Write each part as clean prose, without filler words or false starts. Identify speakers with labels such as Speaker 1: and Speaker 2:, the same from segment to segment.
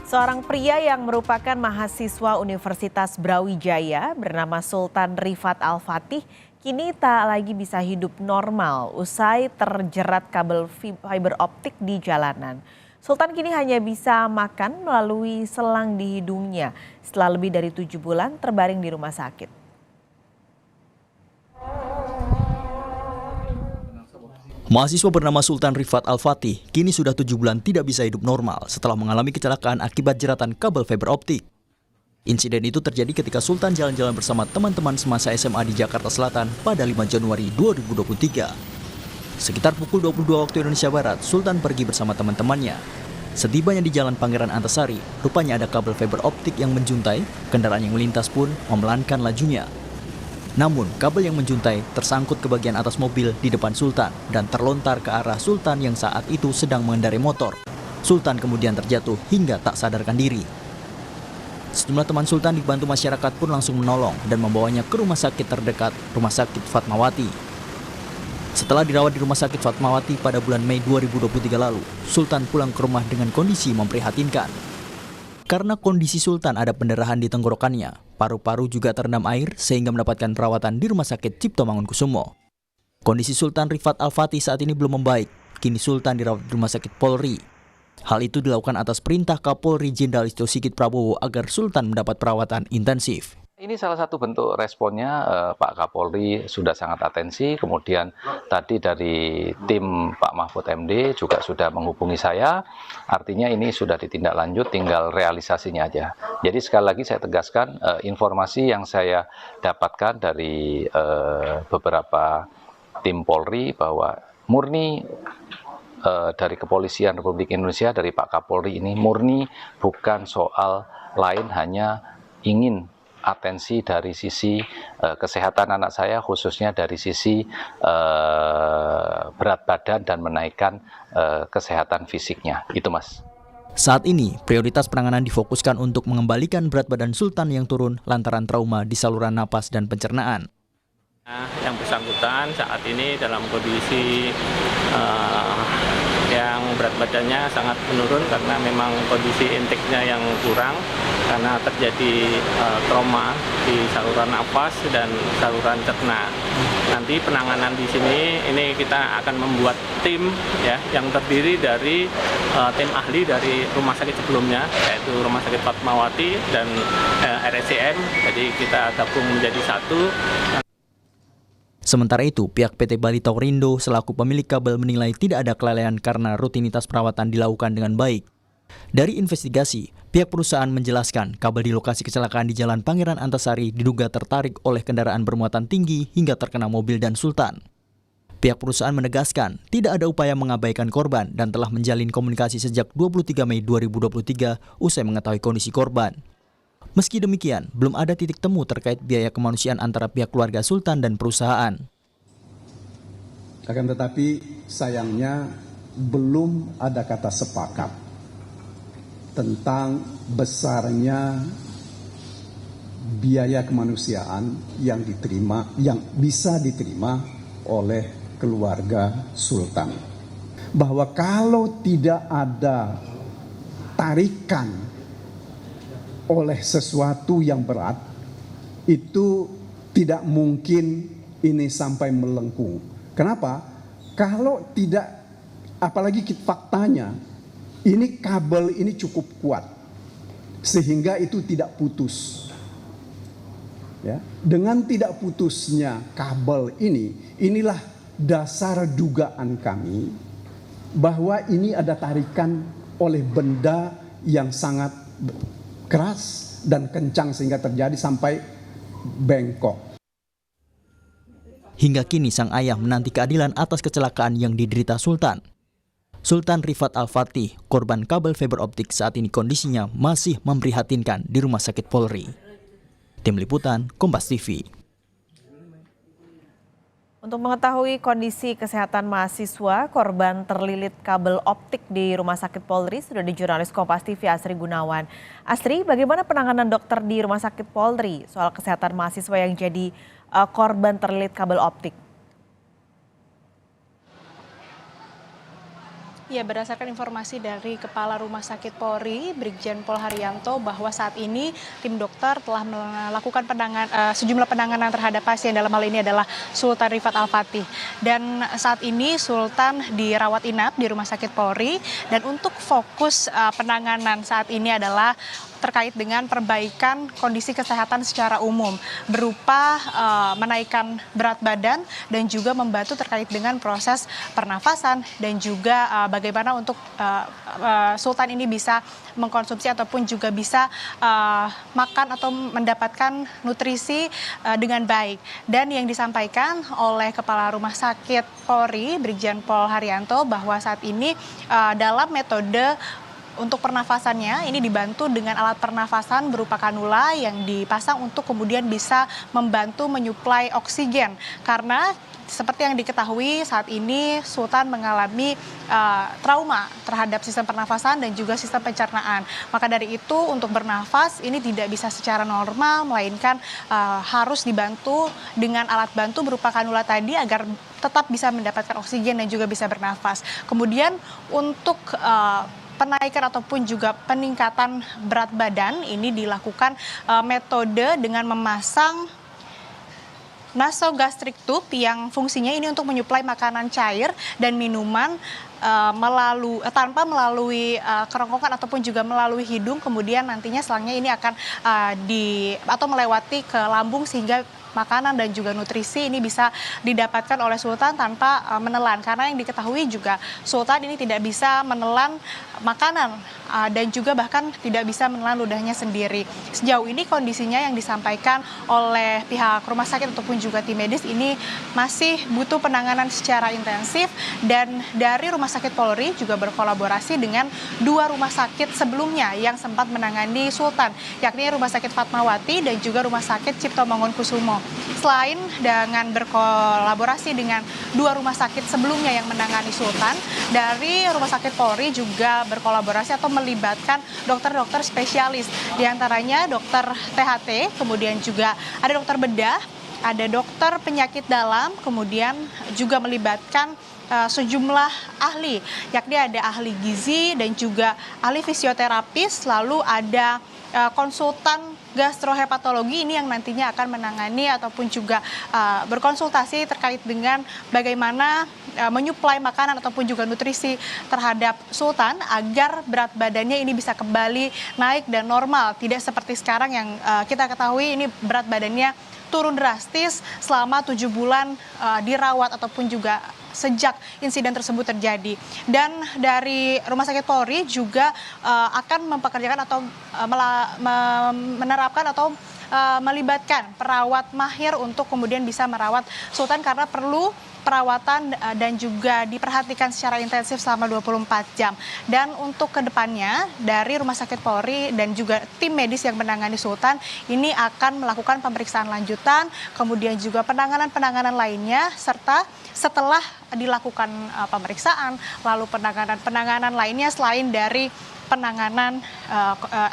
Speaker 1: Seorang pria yang merupakan mahasiswa Universitas Brawijaya bernama Sultan Rifat Al-Fatih kini tak lagi bisa hidup normal usai terjerat kabel fiber optik di jalanan. Sultan kini hanya bisa makan melalui selang di hidungnya setelah lebih dari 7 bulan terbaring di rumah sakit.
Speaker 2: Mahasiswa bernama Sultan Rifat Al-Fatih kini sudah 7 bulan tidak bisa hidup normal setelah mengalami kecelakaan akibat jeratan kabel fiber optik. Insiden itu terjadi ketika Sultan jalan-jalan bersama teman-teman semasa SMA di Jakarta Selatan pada 5 Januari 2023. Sekitar pukul 22 waktu Indonesia Barat, Sultan pergi bersama teman-temannya. Setibanya di Jalan Pangeran Antasari, rupanya ada kabel fiber optik yang menjuntai, kendaraan yang melintas pun memelankan lajunya. Namun, kabel yang menjuntai tersangkut ke bagian atas mobil di depan Sultan dan terlontar ke arah Sultan yang saat itu sedang mengendarai motor. Sultan kemudian terjatuh hingga tak sadarkan diri. Sejumlah teman Sultan dibantu masyarakat pun langsung menolong dan membawanya ke rumah sakit terdekat, Rumah Sakit Fatmawati. Setelah dirawat di Rumah Sakit Fatmawati pada bulan Mei 2023 lalu, Sultan pulang ke rumah dengan kondisi memprihatinkan. Karena kondisi Sultan ada pendarahan di tenggorokannya, paru-paru juga terendam air sehingga mendapatkan perawatan di Rumah Sakit Cipto Mangunkusumo. Kondisi Sultan Rifat Al-Fatih saat ini belum membaik, kini Sultan dirawat di Rumah Sakit Polri. Hal itu dilakukan atas perintah Kapolri Jenderal Listio Sigit Prabowo agar Sultan mendapat perawatan intensif.
Speaker 3: Ini salah satu bentuk responnya Pak Kapolri sudah sangat atensi, kemudian tadi dari tim Pak Mahfud MD juga sudah menghubungi saya, artinya ini sudah ditindaklanjut, tinggal realisasinya aja. Jadi sekali lagi saya tegaskan, informasi yang saya dapatkan dari beberapa tim Polri bahwa murni dari Kepolisian Republik Indonesia, dari Pak Kapolri ini murni bukan soal lain, hanya ingin atensi dari sisi kesehatan anak saya, khususnya dari sisi berat badan dan menaikkan kesehatan fisiknya. Itu, Mas.
Speaker 2: Saat ini, prioritas penanganan difokuskan untuk mengembalikan berat badan Sultan yang turun lantaran trauma di saluran napas dan pencernaan.
Speaker 4: Yang bersangkutan saat ini dalam kondisi yang berat badannya sangat menurun karena memang kondisi inteknya yang kurang karena terjadi trauma di saluran nafas dan saluran cerna. Nanti penanganan di sini ini kita akan membuat tim ya yang terdiri dari tim ahli dari rumah sakit sebelumnya, yaitu Rumah Sakit Fatmawati dan RSCM. Jadi kita gabung menjadi satu.
Speaker 2: Sementara itu, pihak PT Bali Towerindo selaku pemilik kabel menilai tidak ada kelalaian karena rutinitas perawatan dilakukan dengan baik. Dari investigasi, pihak perusahaan menjelaskan kabel di lokasi kecelakaan di Jalan Pangeran Antasari diduga tertarik oleh kendaraan bermuatan tinggi hingga terkena mobil dan Sultan. Pihak perusahaan menegaskan tidak ada upaya mengabaikan korban dan telah menjalin komunikasi sejak 23 Mei 2023 usai mengetahui kondisi korban. Meski demikian, belum ada titik temu terkait biaya kemanusiaan antara pihak keluarga Sultan dan perusahaan.
Speaker 5: Akan tetapi sayangnya belum ada kata sepakat tentang besarnya biaya kemanusiaan yang bisa diterima oleh keluarga Sultan. Bahwa kalau tidak ada tarikan oleh sesuatu yang berat, itu tidak mungkin ini sampai melengkung. Kenapa? Kalau tidak, apalagi faktanya, ini kabel ini cukup kuat, sehingga itu tidak putus. Ya, dengan tidak putusnya kabel ini, inilah dasar dugaan kami bahwa ini ada tarikan oleh benda yang sangat keras dan kencang sehingga terjadi sampai bengkok.
Speaker 2: Hingga kini sang ayah menanti keadilan atas kecelakaan yang diderita Sultan. Sultan Rifat Al-Fatih, korban kabel fiber optik, saat ini kondisinya masih memprihatinkan di Rumah Sakit Polri. Tim Liputan, Kompas TV.
Speaker 1: Untuk mengetahui kondisi kesehatan mahasiswa korban terlilit kabel optik di Rumah Sakit Polri, sudah di jurnalis Kompas TV Asri Gunawan. Asri, bagaimana penanganan dokter di Rumah Sakit Polri soal kesehatan mahasiswa yang jadi korban terlilit kabel optik?
Speaker 6: Ya, berdasarkan informasi dari Kepala Rumah Sakit Polri, Brigjen Pol Haryanto, bahwa saat ini tim dokter telah melakukan sejumlah penanganan terhadap pasien, dalam hal ini adalah Sultan Rifat Al-Fatih. Dan saat ini Sultan dirawat inap di Rumah Sakit Polri, dan untuk fokus penanganan saat ini adalah terkait dengan perbaikan kondisi kesehatan secara umum, berupa menaikkan berat badan dan juga membantu terkait dengan proses pernafasan, dan juga bagaimana untuk Sultan ini bisa mengkonsumsi ataupun juga bisa makan atau mendapatkan nutrisi dengan baik. Dan yang disampaikan oleh Kepala Rumah Sakit Polri, Brigjen Pol Haryanto, bahwa saat ini dalam metode untuk pernafasannya ini dibantu dengan alat pernafasan berupa kanula yang dipasang untuk kemudian bisa membantu menyuplai oksigen, karena seperti yang diketahui saat ini Sultan mengalami trauma terhadap sistem pernafasan dan juga sistem pencernaan. Maka dari itu untuk bernafas ini tidak bisa secara normal, melainkan harus dibantu dengan alat bantu berupa kanula tadi agar tetap bisa mendapatkan oksigen dan juga bisa bernafas. Kemudian untuk penaikan ataupun juga peningkatan berat badan ini dilakukan metode dengan memasang nasogastric tube yang fungsinya ini untuk menyuplai makanan cair dan minuman tanpa melalui kerongkongan ataupun juga melalui hidung, kemudian nantinya selangnya ini akan melewati ke lambung sehingga makanan dan juga nutrisi ini bisa didapatkan oleh Sultan tanpa menelan, karena yang diketahui juga Sultan ini tidak bisa menelan makanan dan juga bahkan tidak bisa menelan ludahnya sendiri. Sejauh ini kondisinya yang disampaikan oleh pihak rumah sakit ataupun juga tim medis ini masih butuh penanganan secara intensif, dan dari Rumah Sakit Polri juga berkolaborasi dengan 2 rumah sakit sebelumnya yang sempat menangani Sultan, yakni Rumah Sakit Fatmawati dan juga Rumah Sakit Cipto Mangunkusumo. Selain dengan berkolaborasi dengan 2 rumah sakit sebelumnya yang menangani Sultan, dari Rumah Sakit Polri juga berkolaborasi atau melibatkan dokter-dokter spesialis, diantaranya dokter THT, kemudian juga ada dokter bedah, ada dokter penyakit dalam, kemudian juga melibatkan sejumlah ahli, yakni ada ahli gizi dan juga ahli fisioterapis, lalu ada konsultan gastrohepatologi ini yang nantinya akan menangani ataupun juga berkonsultasi terkait dengan bagaimana menyuplai makanan ataupun juga nutrisi terhadap Sultan agar berat badannya ini bisa kembali naik dan normal, tidak seperti sekarang yang kita ketahui ini berat badannya turun drastis selama 7 bulan dirawat ataupun juga sejak insiden tersebut terjadi. Dan dari Rumah Sakit Polri juga akan mempekerjakan atau menerapkan atau melibatkan perawat mahir untuk kemudian bisa merawat Sultan, karena perlu perawatan dan juga diperhatikan secara intensif selama 24 jam. Dan untuk kedepannya dari Rumah Sakit Polri dan juga tim medis yang menangani Sultan ini akan melakukan pemeriksaan lanjutan, kemudian juga penanganan-penanganan lainnya, serta setelah dilakukan pemeriksaan lalu penanganan lainnya selain dari penanganan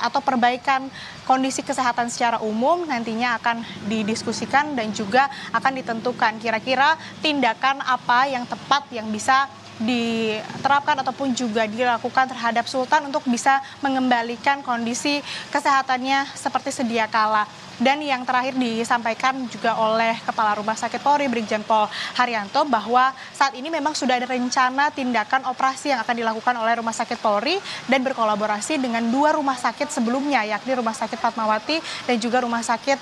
Speaker 6: atau perbaikan kondisi kesehatan secara umum nantinya akan didiskusikan dan juga akan ditentukan kira-kira tindakan apa yang tepat yang bisa diterapkan ataupun juga dilakukan terhadap Sultan untuk bisa mengembalikan kondisi kesehatannya seperti sedia kala. Dan yang terakhir disampaikan juga oleh Kepala Rumah Sakit Polri Brigjen Pol Haryanto bahwa saat ini memang sudah ada rencana tindakan operasi yang akan dilakukan oleh Rumah Sakit Polri dan berkolaborasi dengan 2 rumah sakit sebelumnya, yakni Rumah Sakit Fatmawati dan juga Rumah Sakit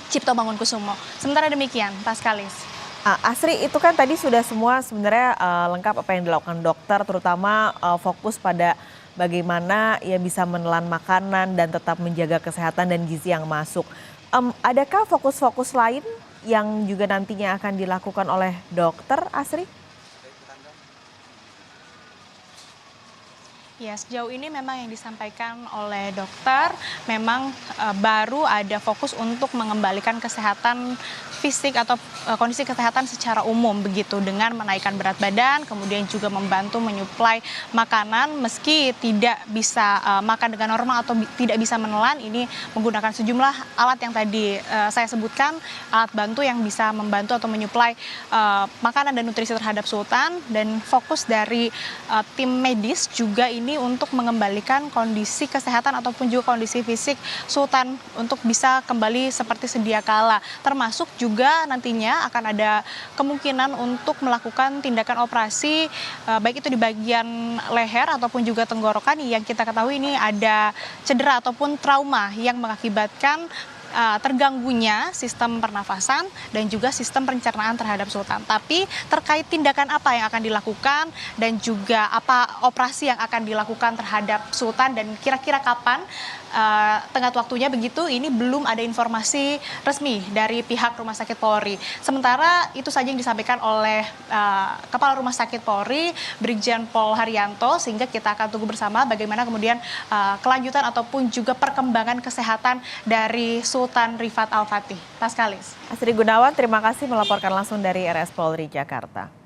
Speaker 6: Cipto Mangunkusumo. Sementara demikian, Paskalis.
Speaker 1: Asri, itu kan tadi sudah semua sebenarnya lengkap apa yang dilakukan dokter, terutama fokus pada bagaimana ia bisa menelan makanan dan tetap menjaga kesehatan dan gizi yang masuk. Adakah fokus-fokus lain yang juga nantinya akan dilakukan oleh dokter, Asri?
Speaker 6: Ya, sejauh ini memang yang disampaikan oleh dokter memang baru ada fokus untuk mengembalikan kesehatan fisik atau kondisi kesehatan secara umum begitu, dengan menaikkan berat badan, kemudian juga membantu menyuplai makanan meski tidak bisa makan dengan normal atau tidak bisa menelan. Ini menggunakan sejumlah alat yang tadi saya sebutkan, alat bantu yang bisa membantu atau menyuplai makanan dan nutrisi terhadap Sultan. Dan fokus dari tim medis juga ini untuk mengembalikan kondisi kesehatan ataupun juga kondisi fisik Sultan untuk bisa kembali seperti sedia kala. Termasuk juga nantinya akan ada kemungkinan untuk melakukan tindakan operasi baik itu di bagian leher ataupun juga tenggorokan yang kita ketahui ini ada cedera ataupun trauma yang mengakibatkan terganggunya sistem pernafasan dan juga sistem pencernaan terhadap Sultan. Tapi terkait tindakan apa yang akan dilakukan dan juga apa operasi yang akan dilakukan terhadap Sultan dan kira-kira kapan tenggat waktunya begitu, ini belum ada informasi resmi dari pihak Rumah Sakit Polri. Sementara itu saja yang disampaikan oleh Kepala Rumah Sakit Polri, Brigjen Pol Haryanto, sehingga kita akan tunggu bersama bagaimana kemudian kelanjutan ataupun juga perkembangan kesehatan dari Sultan Rifat Al-Fatih. Paskalis.
Speaker 1: Asri Gunawan, terima kasih melaporkan langsung dari RS Polri Jakarta.